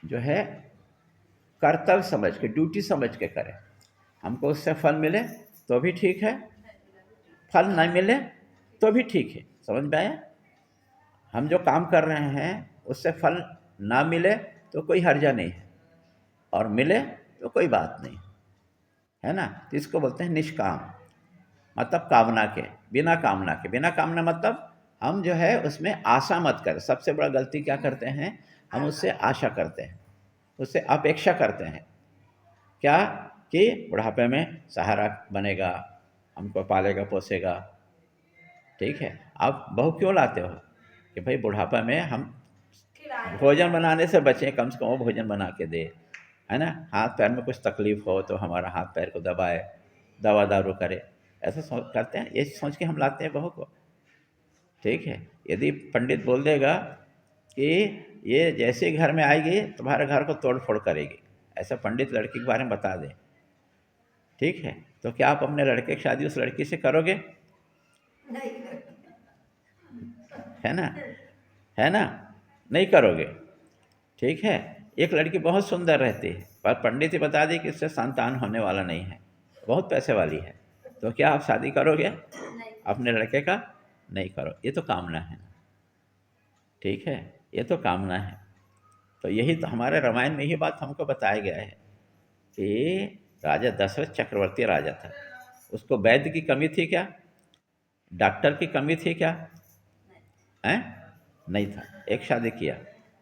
जो है कर्तव्य समझ के, ड्यूटी समझ के करें। हमको उससे फल मिले तो भी ठीक है, फल नहीं मिले तो भी ठीक है। समझ में आया? हम जो काम कर रहे हैं उससे फल ना मिले तो कोई हर्जा नहीं है, और मिले तो कोई बात नहीं, है ना? तो इसको बोलते हैं निष्काम, मतलब कामना के, बिना कामना के। बिना कामना मतलब हम जो है उसमें आशा मत करें। सबसे बड़ा गलती क्या करते हैं, हम उससे आशा करते हैं, उससे अपेक्षा करते हैं। क्या? कि बुढ़ापे में सहारा बनेगा, हमको पालेगा पोसेगा। ठीक है, आप बहू क्यों लाते हो? कि भाई बुढ़ापा में हम भोजन बनाने से बचें, कम से कम वो भोजन बना के दे, है ना? हाथ पैर में कुछ तकलीफ हो तो हमारा हाथ पैर को दबाए, दवा दारू करे। ऐसा सोच करते हैं, ये सोच के हम लाते हैं बहू को। ठीक है, यदि पंडित बोल देगा कि ये जैसे ही घर में आएगी तुम्हारे घर को तोड़ फोड़ करेगी, ऐसा पंडित लड़की के बारे में बता दे, ठीक है, तो क्या आप अपने लड़के की शादी उस लड़की से करोगे? है ना? है ना? नहीं करोगे। ठीक है, एक लड़की बहुत सुंदर रहती है पर पंडित ही बता दी कि इससे संतान होने वाला नहीं है, बहुत पैसे वाली है, तो क्या आप शादी करोगे अपने लड़के का? नहीं करो। ये तो कामना है ना। ठीक है, ये तो कामना है। तो यही तो हमारे रामायण में ही बात हमको बताया गया है कि राजा दशरथ चक्रवर्ती राजा था, उसको वैद्य की कमी थी क्या? डॉक्टर की कमी थी क्या? हैं? नहीं था। एक शादी किया,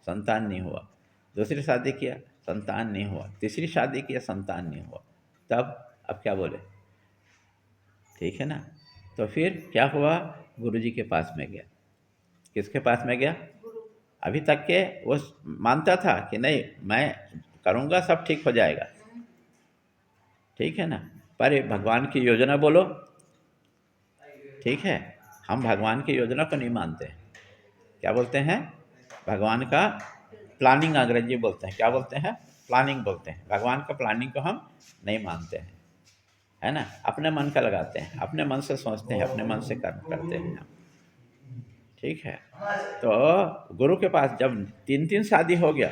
संतान नहीं हुआ। दूसरी शादी किया, संतान नहीं हुआ। तीसरी शादी किया, संतान नहीं हुआ। तब अब क्या बोले? ठीक है ना? तो फिर क्या हुआ? गुरुजी के पास में गया। किसके पास में गया? अभी तक के वो मानता था कि नहीं मैं करूँगा, सब ठीक हो जाएगा। ठीक है ना? पर ये भगवान की योजना बोलो। ठीक है, हम भगवान की योजना को नहीं मानते हैं। क्या बोलते हैं? भगवान का प्लानिंग अंग्रेजी बोलते हैं। क्या बोलते हैं? प्लानिंग बोलते हैं। भगवान का प्लानिंग को हम नहीं मानते हैं, है ना? अपने मन का लगाते हैं, अपने मन से सोचते हैं, अपने मन से कर्म करते हैं हम। ठीक है, तो गुरु के पास जब 3-3 शादी हो गया,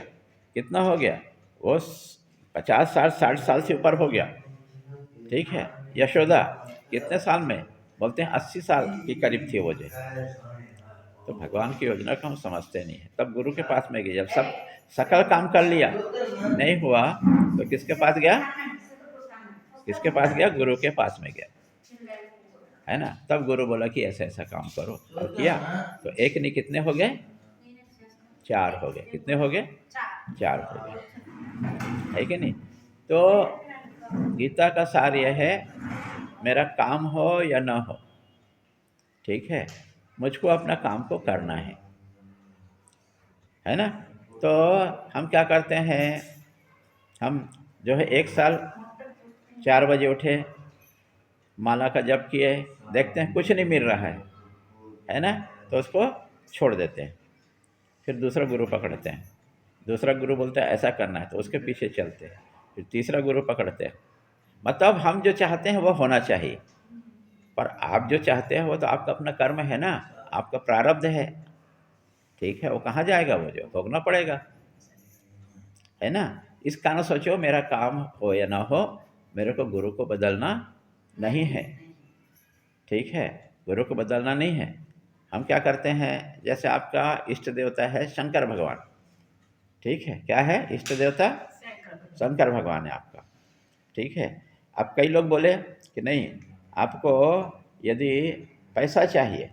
कितना हो गया? वो 50 साल 60 साल से ऊपर हो गया। ठीक है, यशोदा कितने साल में? बोलते हैं 80 साल के करीब थी वो जो। तो भगवान की योजना को हम समझते नहीं हैं। तब गुरु के पास में गए, जब सब सकल काम कर लिया नहीं हुआ तो किसके पास गया? किसके पास गया? गुरु के पास में गया, है ना? तब गुरु बोला कि ऐसा ऐसा काम करो, और किया। तो एक नहीं, कितने हो गए? 4 हो गए। कितने हो गए? 4 हो गए, है कि नहीं? तो गीता का सार यह है, मेरा काम हो या ना हो, ठीक है, मुझको अपना काम को करना है ना? तो हम क्या करते हैं, हम जो है 1 साल 4 बजे उठे, माला का जप किए, देखते हैं कुछ नहीं मिल रहा है ना? तो उसको छोड़ देते हैं, फिर दूसरा गुरु पकड़ते हैं। दूसरा गुरु बोलता है ऐसा करना है तो उसके पीछे चलते हैं, फिर तीसरा गुरु पकड़ते हैं। मतलब हम जो चाहते हैं वो होना चाहिए, पर आप जो चाहते हैं वो तो आपका अपना कर्म है ना, आपका प्रारब्ध है। ठीक है, वो कहाँ जाएगा? वो जो भोगना पड़ेगा, है ना? इस कारण सोचो, मेरा काम हो या ना हो, मेरे को गुरु को बदलना नहीं है। ठीक है, गुरु को बदलना नहीं है। हम क्या करते हैं, जैसे आपका इष्ट देवता है शंकर भगवान। ठीक है, क्या है इष्ट देवता? शंकर भगवान है आपका। ठीक है, अब कई लोग बोले कि नहीं, आपको यदि पैसा चाहिए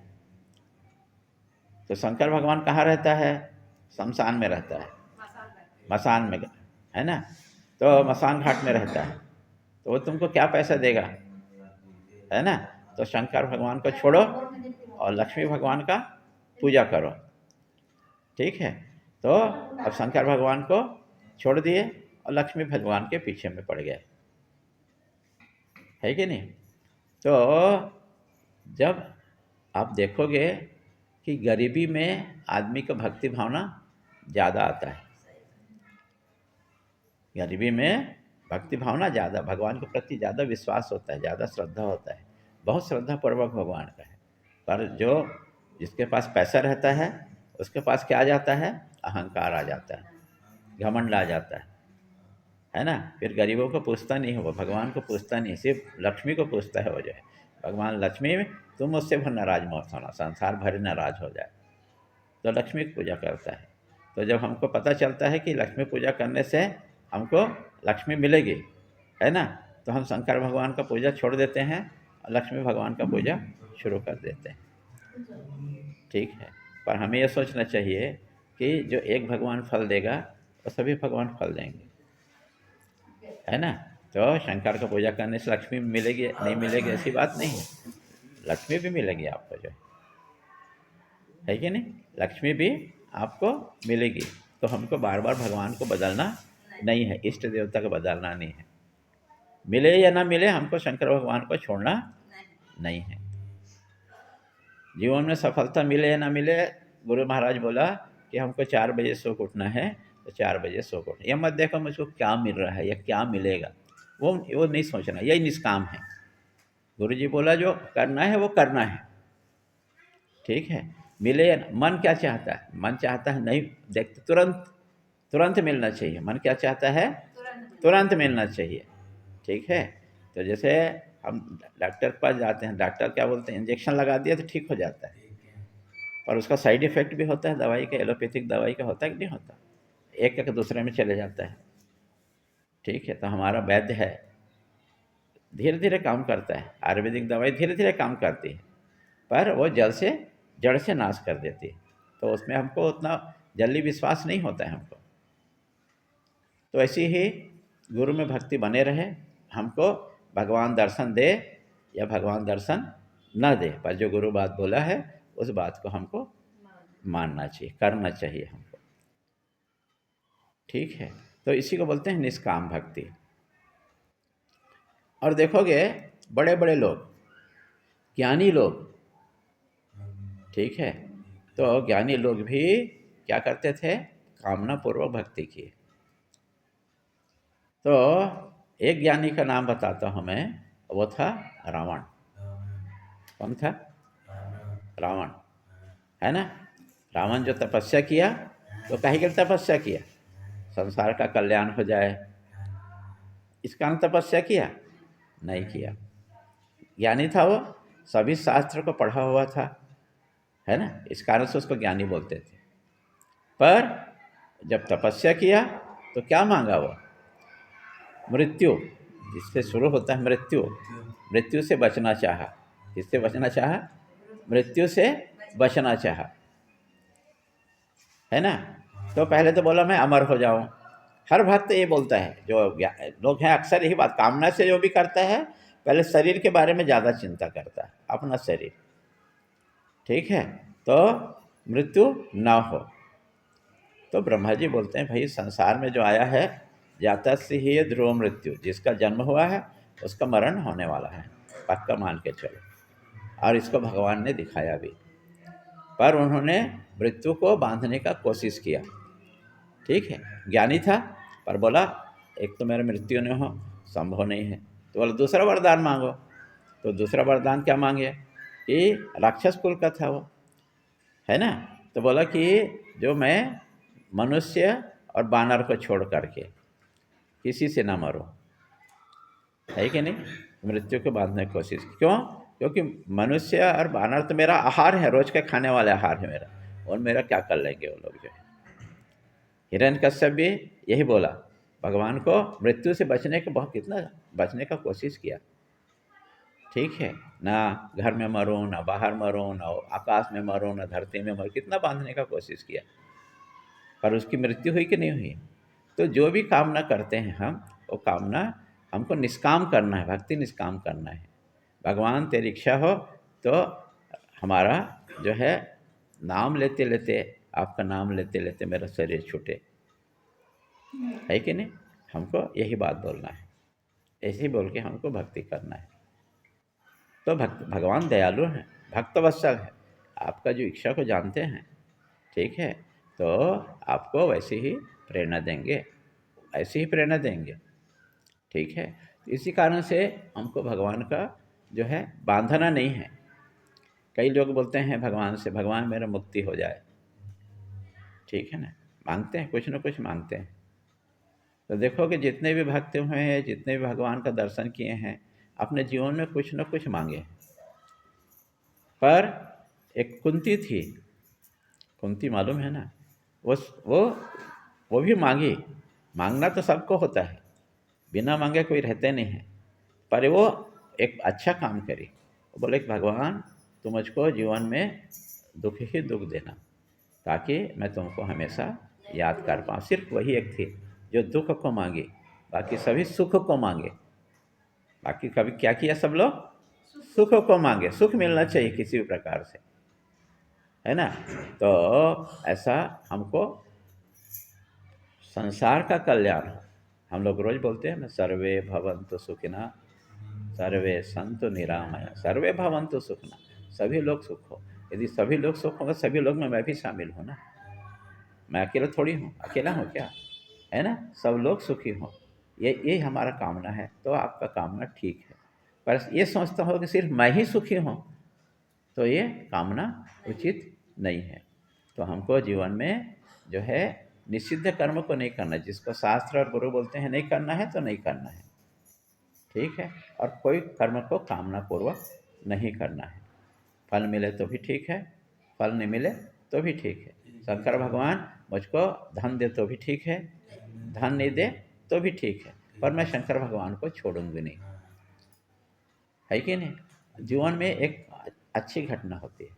तो शंकर भगवान कहाँ रहता है? शमशान में रहता है, मसान में, है ना? तो मसान घाट में रहता है, तो वो तुमको क्या पैसा देगा, है ना? तो शंकर भगवान को छोड़ो और लक्ष्मी भगवान का पूजा करो। ठीक है, तो अब शंकर भगवान को छोड़ दिए और लक्ष्मी भगवान के पीछे में पड़ गए, है कि नहीं? तो जब आप देखोगे कि गरीबी में आदमी को भक्ति भावना ज़्यादा आता है, गरीबी में भक्ति भावना ज़्यादा, भगवान के प्रति ज़्यादा विश्वास होता है, ज़्यादा श्रद्धा होता है, बहुत श्रद्धापूर्वक भगवान का है। पर जो जिसके पास पैसा रहता है उसके पास क्या आ जाता है? अहंकार आ जाता है, घमंड आ जाता है ना। फिर गरीबों को पूछता नहीं है वो, भगवान को पूछता नहीं, सिर्फ लक्ष्मी को पूछता है वो जो है। भगवान लक्ष्मी में तुम मुझसे भर नाराज मत होना, संसार भर नाराज हो जाए, तो लक्ष्मी की पूजा करता है। तो जब हमको पता चलता है कि लक्ष्मी पूजा करने से हमको लक्ष्मी मिलेगी, है ना, तो हम शंकर भगवान का पूजा छोड़ देते हैं और लक्ष्मी भगवान का पूजा शुरू कर देते हैं। ठीक है, पर हमें यह सोचना चाहिए कि जो एक भगवान फल देगा वो सभी भगवान फल देंगे, है ना। तो शंकर का पूजा करने से लक्ष्मी मिलेगी नहीं मिलेगी ऐसी बात नहीं है, लक्ष्मी भी मिलेगी आपको जो है कि नहीं, लक्ष्मी भी आपको मिलेगी। तो हमको बार बार भगवान को बदलना नहीं है, इष्ट देवता को बदलना नहीं है, मिले या ना मिले हमको शंकर भगवान को छोड़ना नहीं है। जीवन में सफलता मिले या ना मिले, गुरु महाराज बोला कि हमको 4 बजे सो के उठना है, तो 4 बजे सो के उठना। यह मत देखो मुझको क्या मिल रहा है या क्या मिलेगा, वो नहीं सोचना, यही निष्काम है। गुरु जी बोला जो करना है वो करना है, ठीक है। मिले या मन क्या चाहता है, मन चाहता है नहीं देखते तुरंत तुरंत मिलना चाहिए, मन क्या चाहता है तुरंत मिलना चाहिए, ठीक है। तो जैसे हम डॉक्टर के पास जाते हैं, डॉक्टर क्या बोलते हैं, इंजेक्शन लगा दिया तो ठीक हो जाता है, और उसका साइड इफ़ेक्ट भी होता है दवाई का, एलोपैथिक दवाई का होता है कि नहीं होता, एक एक दूसरे में चले जाता है, ठीक है। तो हमारा वैद्य है धीरे धीरे काम करता है, आयुर्वेदिक दवाई धीरे धीरे काम करती है, पर वो जड़ से नाश कर देती है, तो उसमें हमको उतना जल्दी विश्वास नहीं होता है हमको। तो ऐसी ही गुरु में भक्ति बने रहे, हमको भगवान दर्शन दे या भगवान दर्शन न दे, पर जो गुरु बात बोला है उस बात को हमको मानना चाहिए, करना चाहिए हमको, ठीक है। तो इसी को बोलते हैं निष्काम भक्ति। और देखोगे बड़े बड़े लोग, ज्ञानी लोग, ठीक है, तो ज्ञानी लोग भी क्या करते थे, कामना पूर्वक भक्ति की। तो एक ज्ञानी का नाम बताता हूँ मैं, वो था रावण। कौन था, रावण, है ना। रावण जो तपस्या किया, तो काहे के लिए तपस्या किया, संसार का कल्याण हो जाए, इस कारण तपस्या किया नहीं किया। ज्ञानी था वो, सभी शास्त्र को पढ़ा हुआ था, है ना, इस कारण से उसको ज्ञानी बोलते थे। पर जब तपस्या किया तो क्या मांगा वो, मृत्यु, जिससे शुरू होता है मृत्यु, मृत्यु से बचना चाहा। किससे बचना चाहा, मृत्यु से बचना चाहा, है ना। तो पहले तो बोला मैं अमर हो जाऊं, हर भक्त ये बोलता है, जो लोग हैं अक्सर यही बात, कामना से जो भी करता है पहले शरीर के बारे में ज़्यादा चिंता करता है, अपना शरीर, ठीक है, तो मृत्यु ना हो। तो ब्रह्मा जी बोलते हैं भाई संसार में जो आया है, जाता से ही है ध्रुव मृत्यु, जिसका जन्म हुआ है उसका मरण होने वाला है, पक्का मान के चलो। और इसको भगवान ने दिखाया भी, पर उन्होंने मृत्यु को बांधने का कोशिश किया, ठीक है। ज्ञानी था पर बोला एक तो मेरा मृत्यु नहीं हो, संभव नहीं है, तो बोला दूसरा वरदान मांगो। तो दूसरा वरदान क्या मांगे, कि राक्षस कुल का था वो, है ना, तो बोला कि जो मैं मनुष्य और बानर को छोड़ करके किसी से ना मरूं, है कि नहीं, मृत्यु को बांधने की कोशिश की। क्यों, क्योंकि मनुष्य और बानर तो मेरा आहार है, रोज का खाने वाला आहार है मेरा, और मेरा क्या कर लेंगे वो लोग जो है। हिरण्यकश्यप भी यही बोला, भगवान को मृत्यु से बचने के बहुत कितना बचने का कोशिश किया, ठीक है, ना घर में मरूं, ना बाहर मरूं, ना आकाश में मरूं, ना धरती में मरूं, कितना बांधने का कोशिश किया, पर उसकी मृत्यु हुई कि नहीं हुई। तो जो भी कामना करते हैं हम, वो कामना हमको निष्काम करना है, भक्ति निष्काम करना है। भगवान तेरी इच्छा हो तो हमारा जो है नाम लेते लेते, आपका नाम लेते लेते मेरा शरीर छूटे, है कि नहीं, हमको यही बात बोलना है, ऐसे ही बोल के हमको भक्ति करना है। तो भगवान दयालु हैं, भक्तवत्सल है, आपका जो इच्छा को जानते हैं, ठीक है, तो आपको वैसे ही प्रेरणा देंगे, ऐसे ही प्रेरणा देंगे, ठीक है। तो इसी कारण से हमको भगवान का जो है बांधना नहीं है। कई लोग बोलते हैं भगवान से, भगवान मेरा मुक्ति हो जाए, ठीक है ना, मांगते हैं कुछ न कुछ मांगते हैं, तो देखो कि जितने भी भक्त हुए हैं, जितने भी भगवान का दर्शन किए हैं, अपने जीवन में कुछ न कुछ मांगे हैं। पर एक कुंती थी, कुंती मालूम है ना, वो वो भी मांगी। मांगना तो सबको होता है, बिना मांगे कोई रहते नहीं है। पर वो एक अच्छा काम करी। वो बोले कि भगवान तुम मुझको जीवन में दुख ही दुख देना, ताकि मैं तुमको हमेशा याद कर पाऊँ। सिर्फ वही एक थी जो दुख को मांगी, बाकी सभी सुख को मांगे। बाकी कभी क्या किया सब लोग? सुख को मांगे। सुख मिलना चाहिए किसी भी प्रकार से, है ना। तो ऐसा हमको संसार का कल्याण, हम लोग रोज बोलते हैं ना, सर्वे भवन्तु सुखिनः, सर्वे सन्तु निरामया, सर्वे भवन्तु सुखिनः, सभी लोग सुख हो। यदि सभी लोग सुख होंगे, सभी लोग में मैं भी शामिल हूँ ना, मैं अकेला थोड़ी हूँ, अकेला हूँ क्या, है ना। सब लोग सुखी हों, ये हमारा कामना है। तो आपका कामना ठीक है, पर ये सोचता हो कि सिर्फ मैं ही सुखी हूँ, तो ये कामना उचित नहीं है। तो हमको जीवन में जो है निषिद्ध कर्म को नहीं करना, जिसको शास्त्र और गुरु बोलते हैं नहीं करना है तो नहीं करना है, ठीक है। और कोई कर्म को कामना पूर्वक नहीं करना है। फल मिले तो भी ठीक है, फल नहीं मिले तो भी ठीक है। शंकर भगवान मुझको धन दे तो भी ठीक है, धन नहीं दे तो भी ठीक है, पर मैं शंकर भगवान को छोड़ूंगी नहीं, है कि नहीं। जीवन में एक अच्छी घटना होती है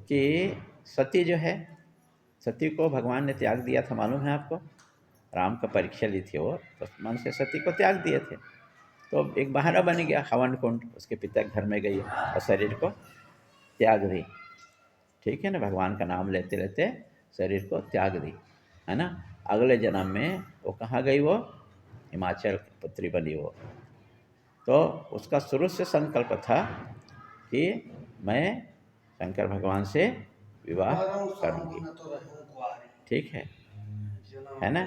कि सती जो है, सती को भगवान ने त्याग दिया था, मालूम है आपको। राम का परीक्षा ली थी वो, तो मन से सती को त्याग दिए थे। तो एक बहाना बन गया, हवन कुंड, उसके पिता के घर में गई और शरीर को त्याग दी, ठीक है ना। भगवान का नाम लेते लेते शरीर को त्याग दी, है ना। अगले जन्म में वो कहाँ गई? वो हिमाचल की पुत्री बनी वो। तो उसका शुरू से संकल्प था कि मैं शंकर भगवान से विवाह करूंगी, ठीक है ना।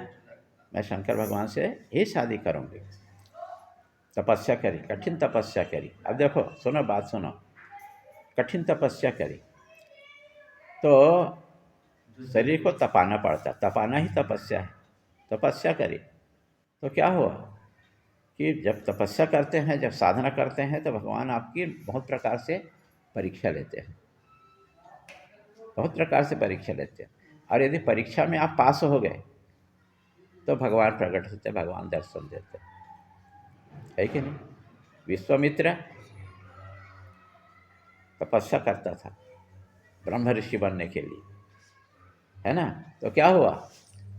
मैं शंकर भगवान से ही शादी करूंगी। तपस्या करी, कठिन तपस्या करी। अब देखो, सुनो बात सुनो, कठिन तपस्या करी तो शरीर को तपाना पड़ता, तपाना ही तपस्या है। तपस्या करी तो क्या हुआ कि जब तपस्या करते हैं, जब साधना करते हैं, तो भगवान आपकी बहुत प्रकार से परीक्षा लेते हैं, बहुत प्रकार से परीक्षा लेते हैं। और यदि परीक्षा में आप पास हो गए तो भगवान प्रकट होते, भगवान दर्शन देते, है कि नहीं। विश्वामित्र तपस्या करता था ब्रह्म ऋषि बनने के लिए, है ना। तो क्या हुआ,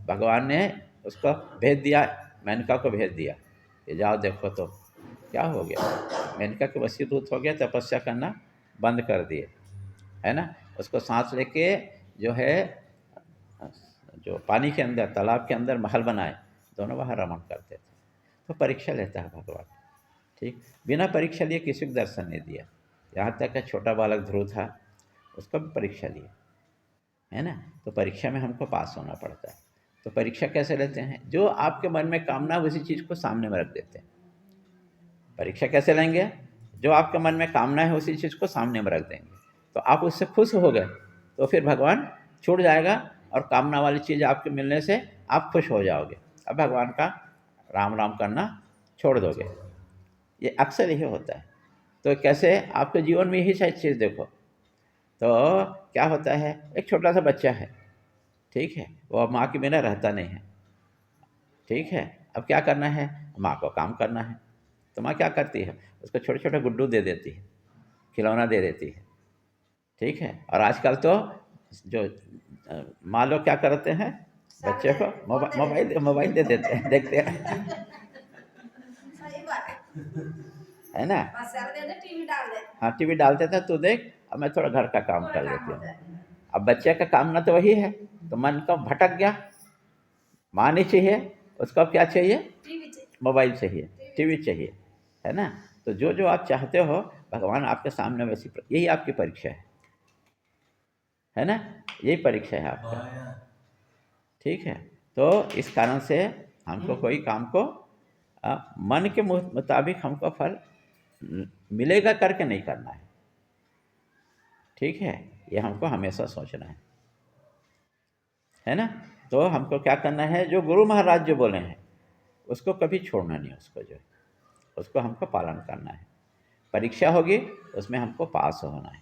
भगवान ने उसको भेज दिया, मेनका को भेज दिया, ये जाओ देखो। तो क्या हो गया, मेनका के वशीभूत हो गया, तपस्या करना बंद कर दिए, है ना। उसको सांस लेके जो है, जो पानी के अंदर, तालाब के अंदर महल बनाए, दोनों वहाँ रमण करते थे। तो परीक्षा लेता है भगवान, ठीक। बिना परीक्षा लिए किसी को दर्शन नहीं दिया। यहाँ तक का छोटा बालक ध्रुव था, उसको भी परीक्षा लिया, है ना। तो परीक्षा में हमको पास होना पड़ता है। तो परीक्षा कैसे लेते हैं? जो आपके मन में कामना, उसी चीज़ को सामने में रख देते हैं। परीक्षा कैसे लेंगे? जो आपके मन में कामना है उसी चीज़ को सामने में रख देंगे, तो आप उससे खुश हो गए तो फिर भगवान छूट जाएगा, और कामना वाली चीज़ आपके मिलने से आप खुश हो जाओगे। अब भगवान का राम राम करना छोड़ दोगे। ये अक्सर यही होता है। तो कैसे आपके जीवन में यही सारी चीज़ देखो। तो क्या होता है, एक छोटा सा बच्चा है, ठीक है, वो अब माँ के बिना रहता नहीं है, ठीक है। अब क्या करना है, माँ को काम करना है। तो माँ क्या करती है, उसको छोटे छोटे गुड्डू दे देती है, खिलौना दे देती है, ठीक है। और आजकल तो जो माँ लोग क्या करते हैं, बच्चे को मोबाइल मोबाइल दे देते हैं, देखते हैं, है ना। हाँ, टीवी डालते थे, तू देख, अब मैं थोड़ा घर का काम कर लेती हूँ। अब बच्चे का काम ना तो वही है, तो मन को भटक गया, माँ नहीं चाहिए उसको, अब क्या चाहिए, मोबाइल चाहिए, टीवी चाहिए, है ना। तो जो जो आप चाहते हो, भगवान आपके सामने वैसी, यही आपकी परीक्षा है ना, यही परीक्षा है आपका, ठीक है। तो इस कारण से हमको कोई काम को मन के मुताबिक हमको फल मिलेगा करके नहीं करना है, ठीक है। ये हमको हमेशा सोचना है ना। तो हमको क्या करना है, जो गुरु महाराज जो बोले हैं उसको कभी छोड़ना नहीं, उसको जो है उसको हमको पालन करना है। परीक्षा होगी उसमें हमको पास होना है।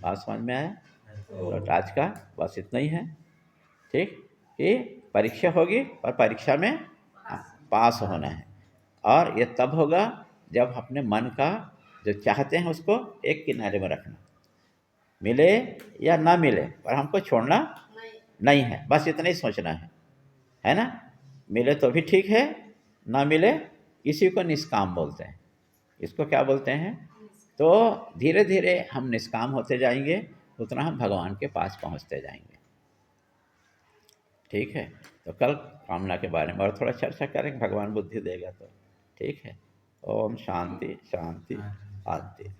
बात समझ में आया? तो आज का बस इतना ही है, ठीक, कि परीक्षा होगी और परीक्षा में पास होना है। और ये तब होगा जब अपने मन का जो चाहते हैं उसको एक किनारे में रखना, मिले या ना मिले पर हमको छोड़ना नहीं है, बस इतना ही सोचना है ना। मिले तो भी ठीक है, ना मिले, इसी को निष्काम बोलते हैं। इसको क्या बोलते हैं? तो धीरे धीरे हम निष्काम होते जाएंगे, उतना हम भगवान के पास पहुंचते जाएंगे। ठीक है, तो कल कामना के बारे में और थोड़ा चर्चा करेंगे, भगवान बुद्धि देगा तो। ठीक है, ओम शांति शांति शांति।